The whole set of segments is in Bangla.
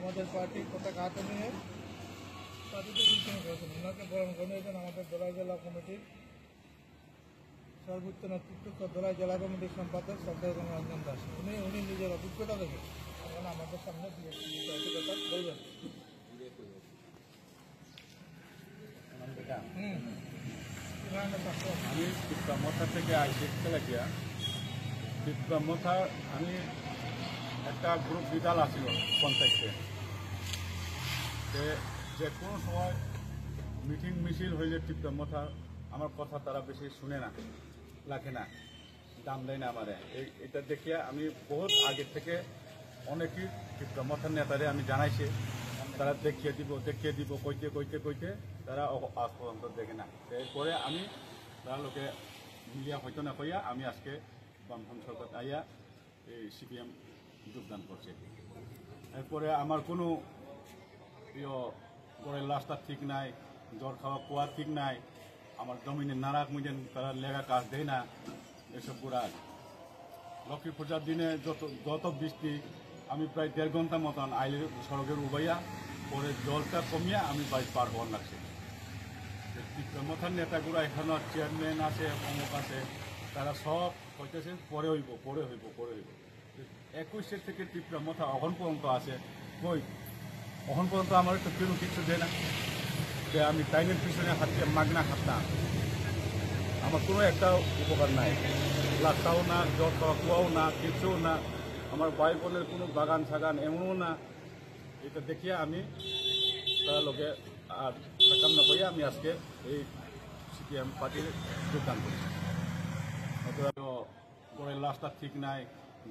আমাদের পার্টির পতাকা হাতে নিয়ে পার্টিতে ঘোষণা করেছেন। ওনাকে বরণ করে নিয়েছেন আমাদের দোলাই জেলা কমিটির সর্বোচ্চ নেতৃত্ব দোলাই জেলা কমিটির সম্পাদক শ্রদ্ধেয় রঞ্জন দাস। উনি নিজের অভিজ্ঞতা থেকে এখন আমাদের সামনে কয়েকটি কথা বলবেন। আমি চিত্রামথা থেকে আইসি খেলাকিয়া চিত্রামথা আমি একটা গ্রুপ বিদাল আছিল পঞ্চায়েতে যে কোনো সময় মিটিং মিছিল হইলে চিত্রামথা আমার কথা তারা বেশি শুনে না, রাখে না, দাম দেয় না আমারে। এটা দেখিয়া আমি বহুত আগের থেকে অনেকেই চিত্রামথার নেতারে আমি জানাইছি, তারা দেখিয়ে দিব কইতে তারা আজ পর্যন্ত দেখে না। এরপরে আমি তারা লোকে মিলিয়া হয়তো না কইয়া আমি আজকে বামফ্রন্ট সরকার আইয়া এই সিপিএম যোগদান করছি। এরপরে আমার কোনো পরের লাশটা ঠিক নাই, জ্বর খাওয়া কুয়া ঠিক নাই, আমার জমিনে নারাক মুজেন তারা লেগা কাজ দেয় না, এসব পুরা। লক্ষ্মী পূজার দিনে যত বৃষ্টি আমি প্রায় 1.5 ঘন্টা মতন আইলের সড়কের উবাইয়া পরে জলটা কমিয়া আমি বাইক পার হওয়ার লাগছে। চিত্রামথার নেতাগুলো এখানে চেয়ারম্যান আছে, অমুক আছে, তারা সব কইতেছে পরে হইব 21 থেকে চিত্রামথা অহন পর্যন্ত আছে। কই অহন পর্যন্ত আমার তো কেউ কিছু দেয় না, যে আমি টাইমের পিছনে হাতে মাগনা খাতাম, আমার কোনো একটা উপকার নাই, লাখটাও না, জল খাওয়া কুয়াও না, কিছুও না, আমার ভাই বোনের কোনো বাগান সাগান এমনও না। এটা দেখিয়া আমি তারা লোকে আর থাকাম না কইয়া আমি আজকে এই সিপিএম পার্টির যোগদান করছি। পরের লাশটা ঠিক নাই,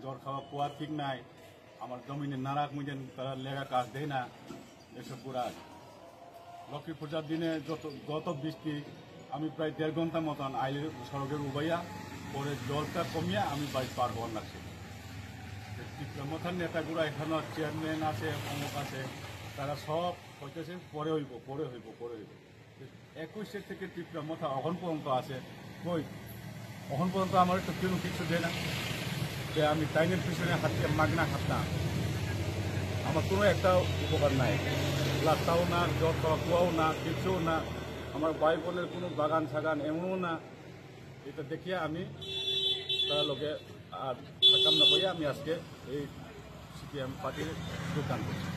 জ্বর খাওয়া কুয়া ঠিক নাই, আমার জমিনে নারাক মুজেন তারা লেগা কাজ দেয় না, এসব পুরা। লক্ষ্মী পূজার দিনে যত বৃষ্টি আমি প্রায় 1.5 ঘন্টা মতন আইলের সড়কের উবাইয়া পরে জলটা কমিয়া আমি বাইক পার হওয়ার লাগছে। চিত্রামথার নেতাগুলো এখানে চেয়ারম্যান আছে, অমুক আছে, তারা সব কইতেছে পরে হইব 21 থেকে চিত্রামথা অহন পর্যন্ত আছে। কই অহন পর্যন্ত আমার তো কেউ কিছু দেয় না, যে আমি টাইমের পিছনে হাতে মাগনা খাতাম, আমার কোনো একটা উপকার নাই, লাখটাও না, জল খাওয়া কুয়াও না, কিছুও না, আমার ভাই বোনের কোনো বাগান সাগান এমনও না। এটা দেখিয়া আমি তারা লোকে আর থাকাম না কইয়া আমি আজকে এই সিপিএম পার্টির যোগদান করছি।